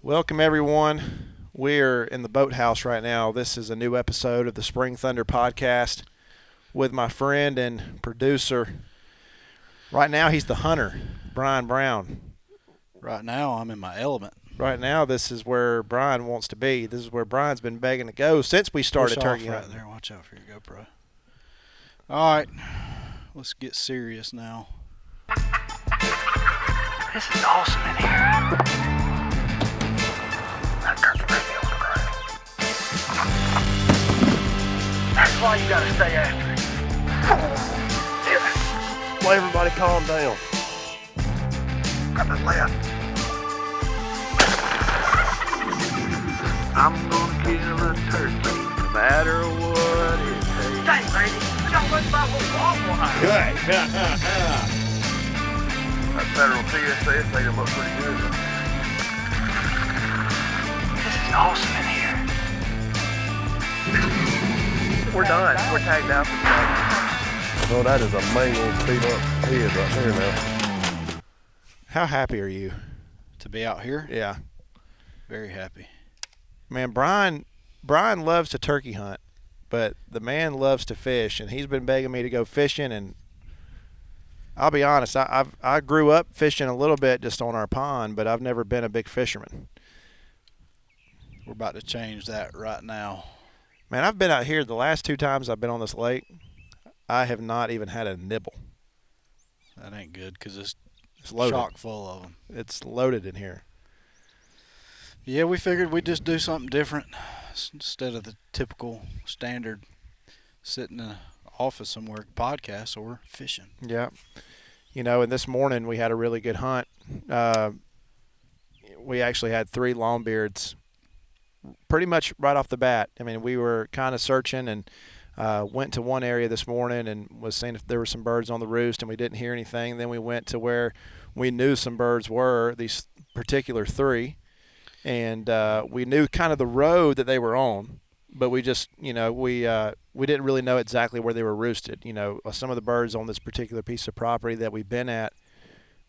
Welcome, everyone. We're in the boathouse right now. This is a new episode of the Spring Thunder podcast with my friend and producer. Right now, he's the hunter, Bryan Brown. Right now, I'm in my element. Right now, this is where Bryan wants to be. This is where Bryan's been begging to go since we started Push turkey off hunting. right there. Watch out for your GoPro. All right, let's get serious now. This is awesome in here. That turkey may be on the ground. That's why you gotta stay after it. Yeah. Well, everybody calm down. Got the left. I'm gonna kill a turkey, no matter what it takes. Dang, lady, y'all look about what's awful high. Good. That federal TSS made them look pretty good. This is awesome in here. We're done. We're tagged out for the day. Well, that is a mangled, beat up head right there now. How happy are you? To be out here, Yeah. very happy. Man, Bryan loves to turkey hunt, but the man loves to fish, and he's been begging me to go fishing. And I'll be honest, I grew up fishing a little bit just on our pond, but I've never been a big fisherman. We're about to change that right now. Man, I've been out here the last 2 times I've been on this lake. I have not even had a nibble. That ain't good because it's loaded. chock full of them. It's loaded in here. Yeah, we figured we'd just do something different instead of the typical standard sitting in an office somewhere, podcast or fishing. Yeah. You know, and this morning we had a really good hunt. We actually had 3 longbeards pretty much right off the bat. I mean, we were kind of searching and went to one area this morning and was seeing if there were some birds on the roost, and we didn't hear anything. Then we went to where we knew some birds were, these particular 3, and we knew kind of the road that they were on, but we just, you know, we didn't really know exactly where they were roosted. You know, some of the birds on this particular piece of property that we've been at,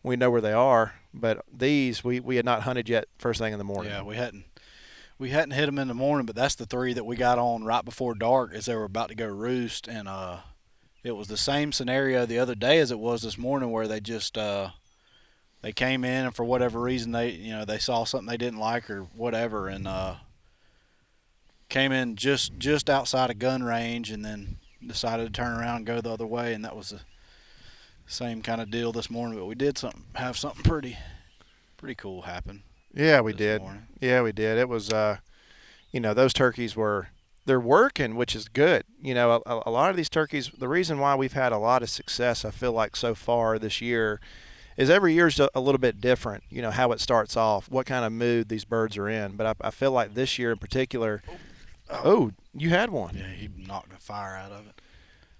we know where they are, but these we had not hunted yet first thing in the morning. Yeah, we hadn't hit them in the morning, but that's the 3 that we got on right before dark as they were about to go roost. And it was the same scenario the other day as it was this morning, where they just they came in, and for whatever reason they saw something they didn't like or whatever, and came in just outside of gun range, and then decided to turn around and go the other way. And that was the same kind of deal this morning, but we did have something pretty cool happen. Yeah, we did. Morning. Yeah, we did. It was, you know, those turkeys they're working, which is good. You know, a lot of these turkeys, the reason why we've had a lot of success, I feel like so far this year, is every year's a little bit different. You know, how it starts off, what kind of mood these birds are in. But I feel like this year in particular, oh, you had one. Yeah, he knocked the fire out of it.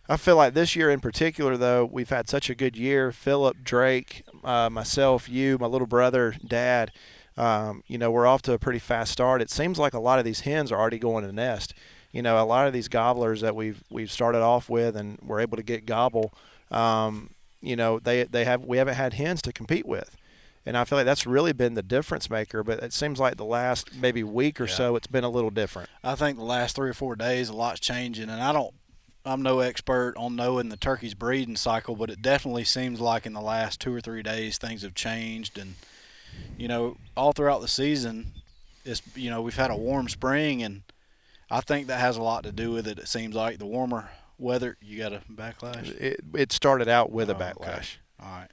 I feel like this year in particular, though, we've had such a good year. Philip, Drake, myself, you, my little brother, Dad. You know, we're off to a pretty fast start. It seems like a lot of these hens are already going to nest. You know, a lot of these gobblers that we've started off with and we're able to get gobble, you know, we haven't had hens to compete with. And I feel like that's really been the difference maker. But it seems like the last maybe week or so, it's been a little different. I think the last 3 or 4 days, a lot's changing. And I'm no expert on knowing the turkey's breeding cycle, but it definitely seems like in the last 2 or 3 days things have changed. And you know, all throughout the season, we've had a warm spring, and I think that has a lot to do with it. It seems like the warmer weather. You got a backlash? It started out with a backlash. Okay. All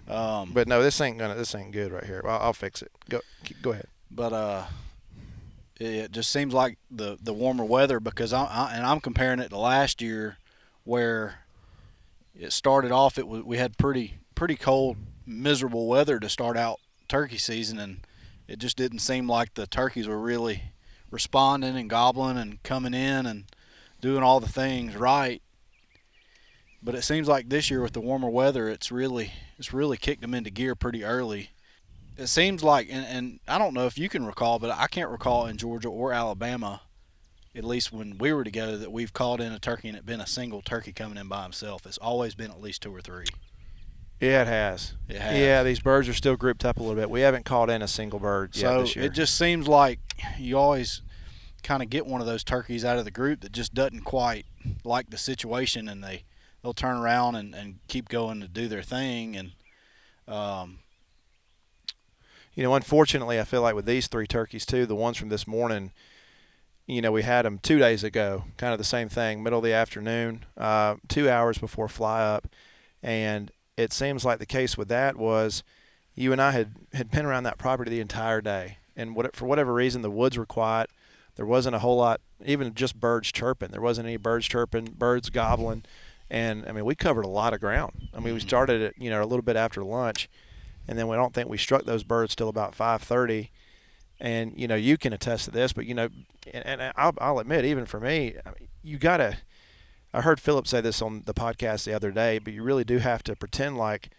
right. But no, this ain't good right here. I'll fix it. Go ahead. But it just seems like the warmer weather, because I'm comparing it to last year, where it started off. We had pretty cold, miserable weather to start out turkey season, and it just didn't seem like the turkeys were really responding and gobbling and coming in and doing all the things right. But it seems like this year with the warmer weather, it's really kicked them into gear pretty early. It seems like, and I don't know if you can recall, but I can't recall in Georgia or Alabama, at least when we were together, that we've called in a turkey and it been a single turkey coming in by himself. It's always been at least 2 or 3. Yeah, it has. It has. Yeah, these birds are still grouped up a little bit. We haven't called in a single bird yet So this year. it just seems like you always kind of get one of those turkeys out of the group that just doesn't quite like the situation, and they'll turn around and keep going to do their thing. And unfortunately, I feel like with these 3 turkeys too, the ones from this morning, we had them 2 days ago, kind of the same thing, middle of the afternoon, 2 hours before fly up. And it seems like the case with that was you and I had been around that property the entire day. And for whatever reason, the woods were quiet. There wasn't a whole lot, even just birds chirping. There wasn't any birds chirping, birds gobbling. And, we covered a lot of ground. We started at, a little bit after lunch. And then we don't think we struck those birds till about 5:30. And, you can attest to this, but, and I'll admit, even for me, you got to – I heard Philip say this on the podcast the other day, but you really do have to pretend like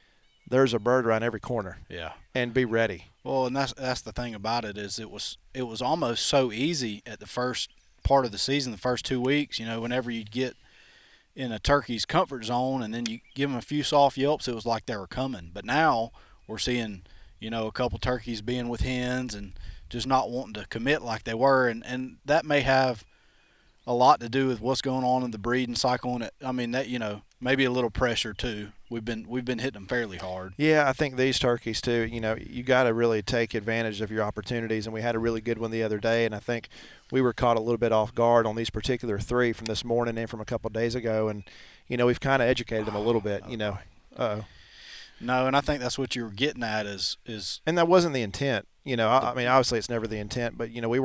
there's a bird around every corner. Yeah. And be ready. Well, and that's the thing about it is it was almost so easy at the first part of the season, the first 2 weeks, whenever you'd get in a turkey's comfort zone and then you give them a few soft yelps, it was like they were coming. But now we're seeing, a couple turkeys being with hens and just not wanting to commit like they were, and that may have a lot to do with what's going on in the breeding cycle. And that maybe a little pressure too. We've been hitting them fairly hard. Yeah, I think these turkeys too. You got to really take advantage of your opportunities, and we had a really good one the other day. And I think we were caught a little bit off guard on these particular 3 from this morning and from a couple of days ago. And we've kind of educated them a little bit. No, and I think that's what you were getting at is. And that wasn't the intent. Obviously it's never the intent, but we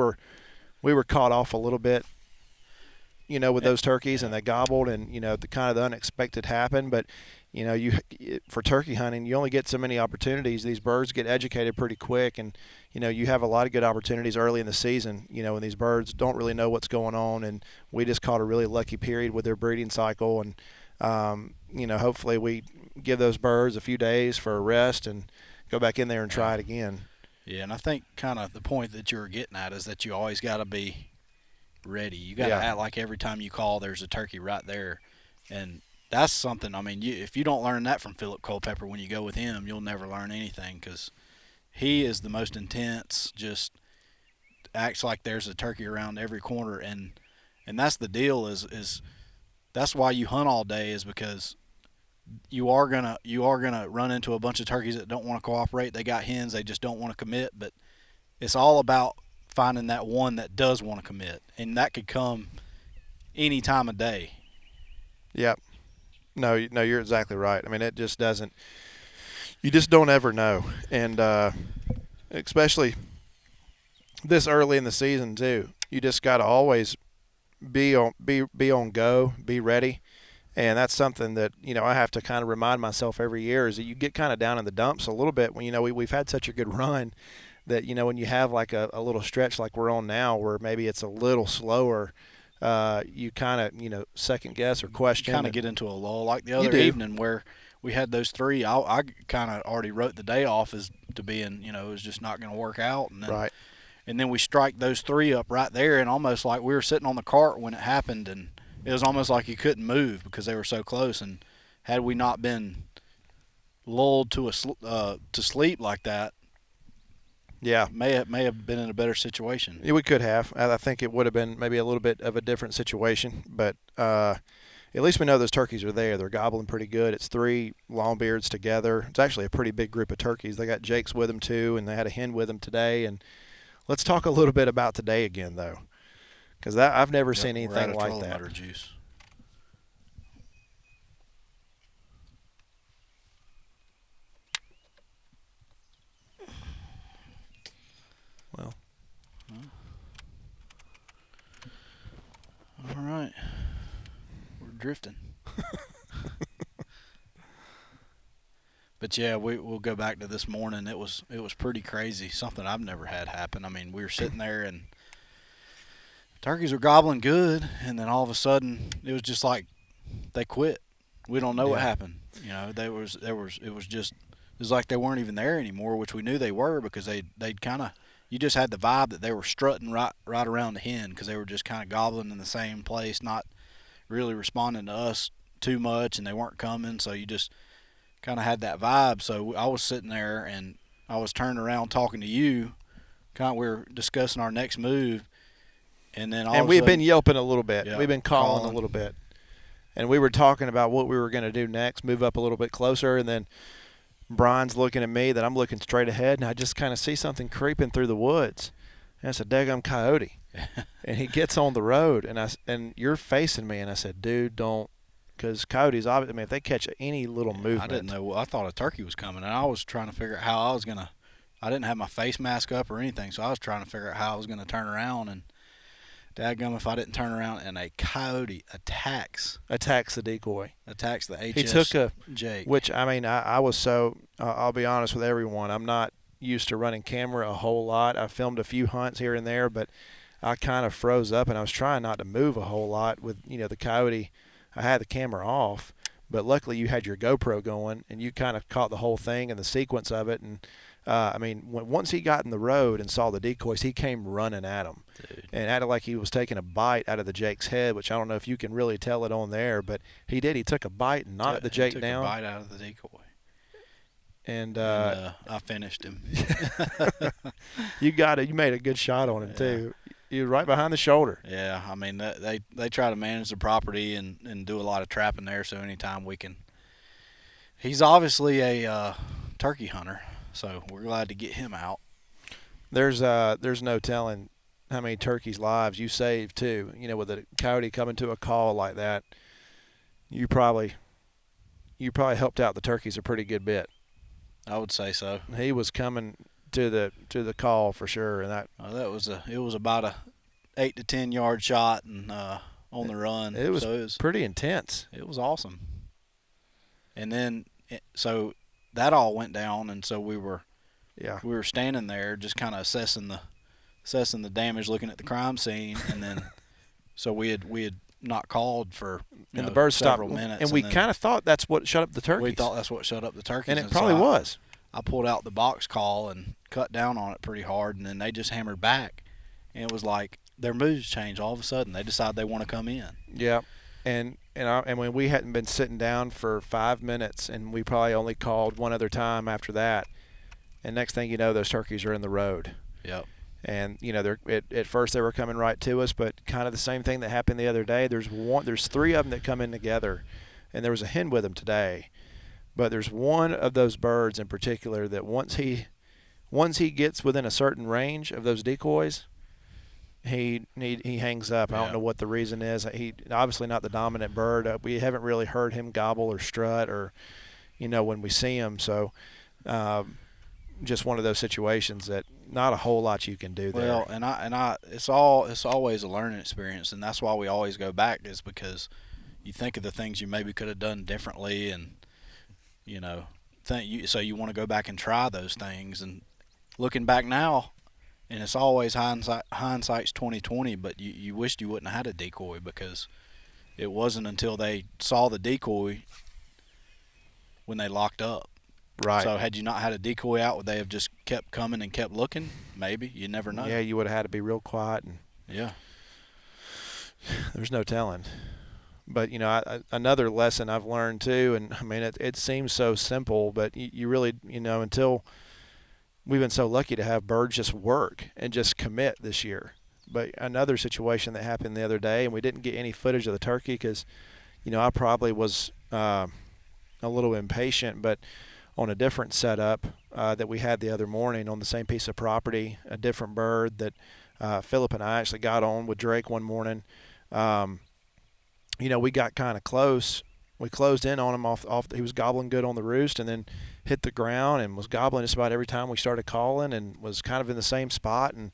were caught off a little bit. With those turkeys, and they gobbled, and the kind of the unexpected happened. But for turkey hunting, you only get so many opportunities. These birds get educated pretty quick, and you have a lot of good opportunities early in the season. When these birds don't really know what's going on, and we just caught a really lucky period with their breeding cycle, and hopefully we give those birds a few days for a rest and go back in there and try it again. Yeah, and I think kind of the point that you were getting at is that you always got to be ready. You got to act like every time you call there's a turkey right there. And that's something, if you don't learn that from Philip Culpepper when you go with him, you'll never learn anything, because he is the most intense, just acts like there's a turkey around every corner. And that's the deal is that's why you hunt all day, is because you are gonna run into a bunch of turkeys that don't want to cooperate. They got hens, they just don't want to commit. But it's all about finding that one that does want to commit, and that could come any time of day. Yep. No, you're exactly right. It just doesn't. You just don't ever know, and especially this early in the season too. You just got to always be on go, be ready, and that's something that I have to kind of remind myself every year, is that you get kind of down in the dumps a little bit when we've had such a good run. That when you have like a little stretch like we're on now, where maybe it's a little slower, you kind of second guess or question. Kind of get into a lull, like the other evening where we had those 3. I kind of already wrote the day off as to being it was just not going to work out, and then, right. And then we strike those 3 up right there, and almost like we were sitting on the cart when it happened, and it was almost like you couldn't move because they were so close. And had we not been lulled to sleep like that, yeah, may have been in a better situation. Yeah, we could have. I think it would have been maybe a little bit of a different situation, but at least we know those turkeys are there. They're gobbling pretty good. It's 3 longbeards together. It's actually a pretty big group of turkeys. They got jakes with them too, and they had a hen with them today. And let's talk a little bit about today again, though, because I've never seen anything like that. Juice. Well, all right, we're drifting. But yeah, we'll go back to this morning. It was pretty crazy. Something I've never had happen. We were sitting there and turkeys were gobbling good, and then all of a sudden it was just like they quit. We don't know what happened. It was like they weren't even there anymore, which we knew they were, because they'd kind of, you just had the vibe that they were strutting right around the hen, because they were just kind of gobbling in the same place, not really responding to us too much, and they weren't coming. So you just kind of had that vibe. So I was sitting there and I was turning around talking to you. We were discussing our next move, and then and we've been yelping a little bit. Yeah, We've been calling a little bit, and we were talking about what we were going to do next, move up a little bit closer, and then Brian's looking at me, that I'm looking straight ahead, and I just kind of see something creeping through the woods, and it's a daggum coyote, and he gets on the road, and you're facing me, and I said, dude, don't, because coyotes, I mean, if they catch any little movement. I didn't know. I thought a turkey was coming, and I was trying to figure out how I was going to. I didn't have my face mask up or anything, so I was trying to figure out how I was going to turn around. And dadgum, if I didn't turn around and a coyote attacks the decoy. Attacks the HS He took a Jake. Which, I mean, I was so, I'll be honest with everyone, I'm not used to running camera a whole lot. I filmed a few hunts here and there, but I kind of froze up, and I was trying not to move a whole lot with, the coyote. I had the camera off, but luckily you had your GoPro going, and you kind of caught the whole thing and the sequence of it. And I mean, once he got in the road and saw the decoys, he came running at him. Dude. And acted like he was taking a bite out of the Jake's head, which I don't know if you can really tell it on there, but he did. He took a bite and knocked the Jake down. He took a bite out of the decoy. And I finished him. You made a good shot on him, too. You were right behind the shoulder. Yeah, I mean, they try to manage the property and do a lot of trapping there, so anytime we can. He's obviously a turkey hunter, so we're glad to get him out. There's no telling how many turkeys' lives you saved, too. With a coyote coming to a call like that, you probably helped out the turkeys a pretty good bit. I would say so. He was coming to the call for sure, and it was about a 8 to 10 yard shot and on the run. It was pretty intense. It was awesome. And then so that all went down, and so we were standing there just kind of assessing the damage, looking at the crime scene, and then so we had not called for the birds several stopped, minutes, and we kind of thought that's what shut up the turkeys. We thought that's what shut up the turkeys, and it probably was. I pulled out the box call and cut down on it pretty hard, and then they just hammered back, and it was like their moods changed all of a sudden. They decide they want to come in. Yeah, and when we hadn't been sitting down for 5 minutes, and we probably only called one other time after that, and next thing you know, those turkeys are in the road. Yep. And at first they were coming right to us, but kind of the same thing that happened the other day. There's 3 of them that come in together, and there was a hen with them today. But there's one of those birds in particular that once he gets within a certain range of those decoys, he hangs up. I don't know what the reason is. He obviously not the dominant bird. We haven't really heard him gobble or strut or, when we see him. So, just one of those situations that not a whole lot you can do there. Well, and it's always a learning experience, and that's why we always go back, is because you think of the things you maybe could have done differently, and so you want to go back and try those things. And looking back now, and it's always hindsight's 20/20, but you wished you wouldn't have had a decoy, because it wasn't until they saw the decoy when they locked up. Right. So had you not had a decoy out, would they have just kept coming and kept looking? Maybe. You never know. Yeah, you would have had to be real quiet. And yeah. There's no telling. But, another lesson I've learned too, and I mean, it seems so simple, but you really, until we've been so lucky to have birds just work and just commit this year. But another situation that happened the other day, and we didn't get any footage of the turkey because, I probably was a little impatient, but on a different setup that we had the other morning on the same piece of property, a different bird that Philip and I actually got on with Drake one morning. We got kind of close. We closed in on him off. He was gobbling good on the roost, and then hit the ground and was gobbling just about every time we started calling, and was kind of in the same spot. And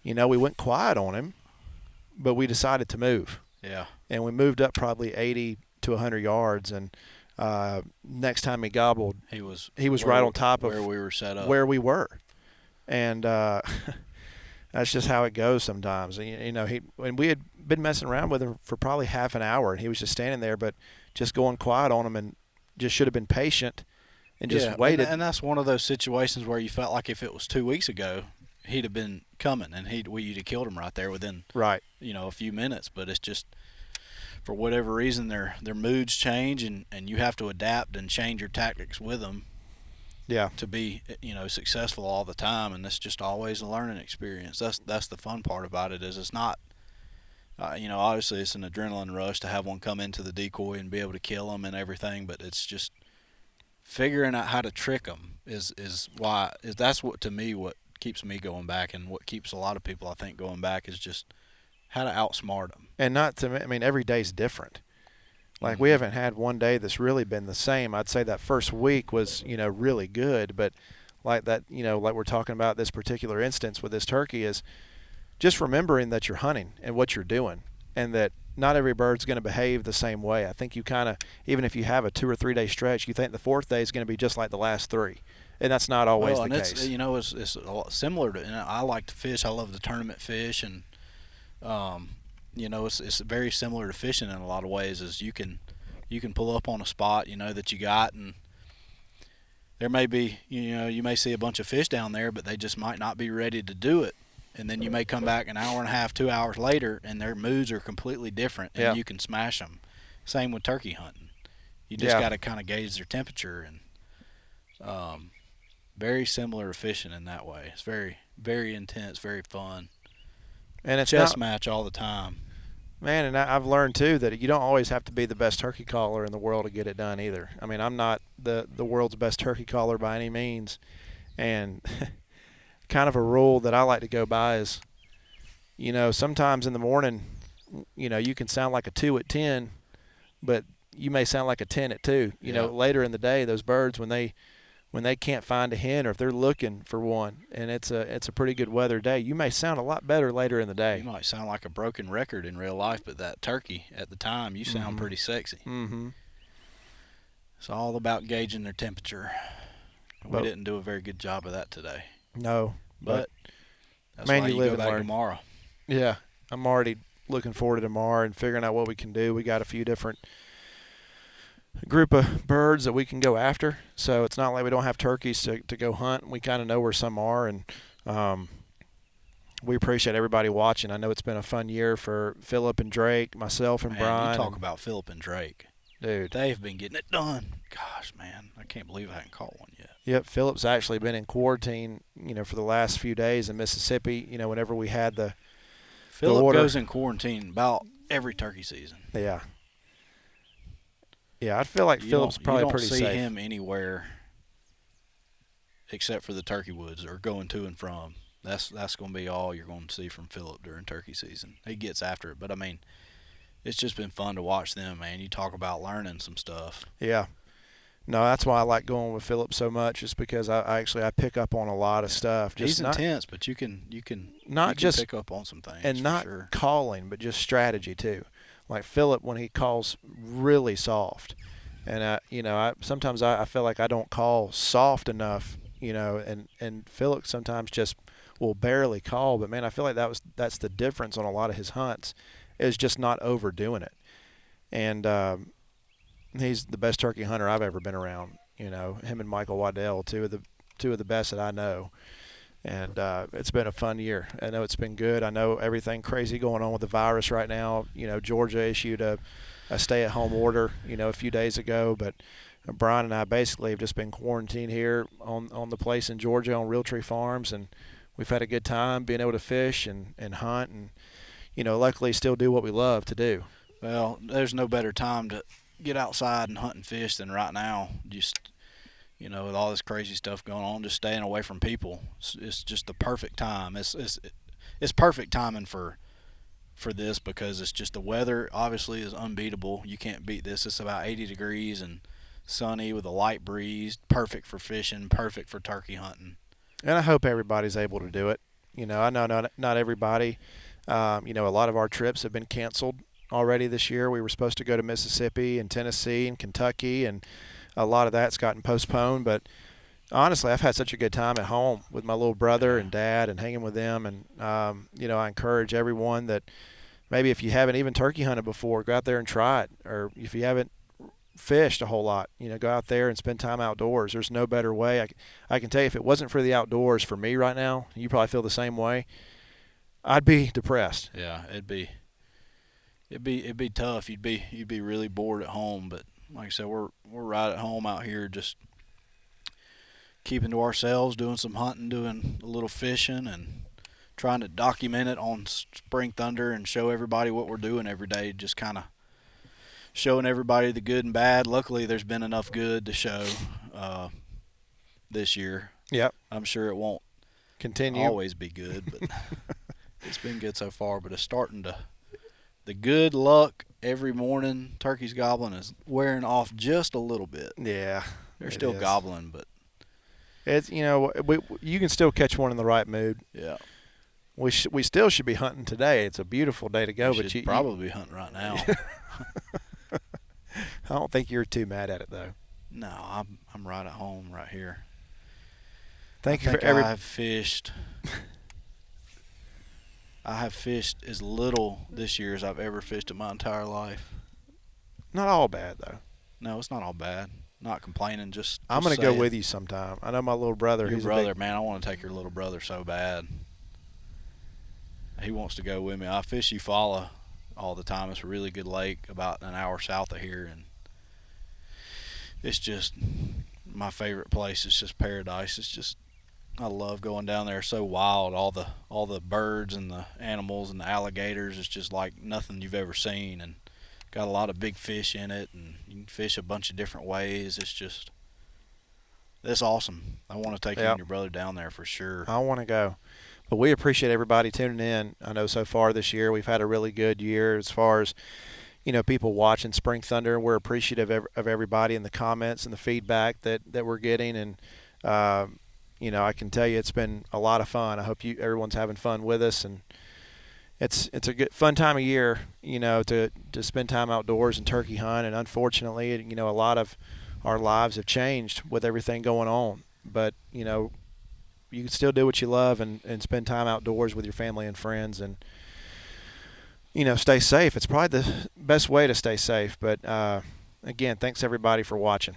we went quiet on him, but we decided to move. Yeah. And we moved up probably 80 to 100 yards, and next time he gobbled, he was right on top of where we were set up, where we were, and that's just how it goes sometimes. And we had been messing around with him for probably half an hour, and he was just standing there, but just going quiet on him, and just should have been patient and just waited. And that's one of those situations where you felt like if it was 2 weeks ago, he'd have been coming, and you'd have killed him right there within a few minutes. But it's just for whatever reason their moods change, and you have to adapt and change your tactics with them. Yeah. To be successful all the time, and it's just always a learning experience. That's the fun part about it. Is it's not obviously it's an adrenaline rush to have one come into the decoy and be able to kill them and everything, but it's just figuring out how to trick them that's what to me what keeps me going back, and what keeps a lot of people I think going back is just how to outsmart them. And not to me, I mean, every day's different. Like, we haven't had one day that's really been the same. I'd say that first week was, really good, but like that, like we're talking about this particular instance with this turkey, is just remembering that you're hunting and what you're doing, and that not every bird's going to behave the same way. I think you kind of, even if you have a 2 or 3 day stretch, you think the fourth day is going to be just like the last 3. And that's not always the case. It's a lot similar to, I like to fish. I love the tournament fish, and it's very similar to fishing in a lot of ways. Is you can pull up on a spot that you got, and there may be you may see a bunch of fish down there, but they just might not be ready to do it. And then you may come back an hour and a half, 2 hours later, and their moods are completely different, and you can smash them. Same with turkey hunting. You just got to kind of gauge their temperature, and very similar to fishing in that way. It's very, very intense, very fun. And it's chess match all the time. Man, and I've learned too that you don't always have to be the best turkey caller in the world to get it done either. I mean, I'm not the world's best turkey caller by any means, and kind of a rule that I like to go by is, sometimes in the morning, you can sound like a 2 at 10, but you may sound like a 10 at 2. Later in the day, those birds, when they can't find a hen, or if they're looking for one, and it's a pretty good weather day, you may sound a lot better later in the day. You might sound like a broken record in real life, but that turkey at the time, you sound pretty sexy. Mm-hmm. It's all about gauging their temperature. We didn't do a very good job of that today. No, but that's why you go back tomorrow. Yeah, I'm already looking forward to tomorrow and figuring out what we can do. We got a few different group of birds that we can go after, so it's not like we don't have turkeys to go hunt. We kind of know where some are, and we appreciate everybody watching. I know it's been a fun year for Philip and Drake, myself and Brian. You talk about Philip and Drake. Dude. They've been getting it done. Gosh, man, I can't believe I haven't caught one yet. Yep, Philip's actually been in quarantine, for the last few days in Mississippi, whenever we had the Philip goes in quarantine about every turkey season. Yeah. Yeah, I feel like Philip's probably pretty safe. You don't see him anywhere except for the turkey woods or going to and from. That's going to be all you're going to see from Philip during turkey season. He gets after it, but I mean, it's just been fun to watch them, man. You talk about learning some stuff. Yeah. No, that's why I like going with Philip so much, is because I pick up on a lot of stuff. He's intense, but you can pick up on some things. And not calling, but just strategy too. Like Philip, when he calls really soft, and sometimes I feel like I don't call soft enough, and Philip sometimes just will barely call. But man, I feel like that's the difference on a lot of his hunts, is just not overdoing it. And he's the best turkey hunter I've ever been around. Him and Michael Waddell, two of the best that I know. And it's been a fun year. I know it's been good. I know everything crazy going on with the virus right now. Georgia issued a stay-at-home order, a few days ago. But Brian and I basically have just been quarantined here on the place in Georgia on Realtree Farms, and we've had a good time being able to fish and hunt and, luckily still do what we love to do. Well, there's no better time to get outside and hunt and fish than right now. Just with all this crazy stuff going on, just staying away from people. It's just the perfect time. It's perfect timing for this, because it's just the weather obviously is unbeatable. You can't beat this. It's about 80 degrees and sunny with a light breeze. Perfect for fishing. Perfect for turkey hunting. And I hope everybody's able to do it. I know not everybody. A lot of our trips have been canceled already this year. We were supposed to go to Mississippi and Tennessee and Kentucky, and a lot of that's gotten postponed. But honestly, I've had such a good time at home with my little brother and dad and hanging with them. And, I encourage everyone that maybe if you haven't even turkey hunted before, go out there and try it. Or if you haven't fished a whole lot, go out there and spend time outdoors. There's no better way. I can tell you, if it wasn't for the outdoors for me right now, you probably feel the same way, I'd be depressed. Yeah, it'd be It'd be tough. You'd be really bored at home. But like I said, we're right at home out here, just keeping to ourselves, doing some hunting, doing a little fishing, and trying to document it on Spring Thunder and show everybody what we're doing every day. Just kind of showing everybody the good and bad. Luckily, there's been enough good to show this year. Yep. I'm sure it won't Continue. always be good, but it's been good so far. But it's starting to, the good luck every morning, turkeys gobbling is wearing off just a little bit. Yeah. They're it still is. gobbling, but It's, you can still catch one in the right mood. yeah. We still should be hunting today. It's a beautiful day to go, We but should probably be hunting right now. I don't think you're too mad at it though. No, I'm right at home right here. Thank you I for think I have fished as little this year as I've ever fished in my entire life. Not all bad though. No, it's not all bad. Not complaining. Just I'm gonna go saying. with you sometime. I know my little brother. Your He's brother, man. I want to take your little brother so bad. He wants to go with me. I fish Eufaula all the time. It's a really good lake about an hour south of here, and it's just my favorite place. It's just paradise. It's just, I love going down there. It's so wild. All the birds and the animals and the alligators. It's just like nothing you've ever seen, and got a lot of big fish in it, and you can fish a bunch of different ways. It's awesome. I want to take you and your brother down there for sure. I want to go. But we appreciate everybody tuning in. I know so far this year we've had a really good year as far as, people watching Spring Thunder. We're appreciative of everybody and the comments and the feedback that we're getting. And, I can tell you it's been a lot of fun. I hope everyone's having fun with us. And it's a good fun time of year, to spend time outdoors and turkey hunt. And unfortunately, a lot of our lives have changed with everything going on. But, you can still do what you love and spend time outdoors with your family and friends and, stay safe. It's probably the best way to stay safe. But, again, thanks everybody for watching.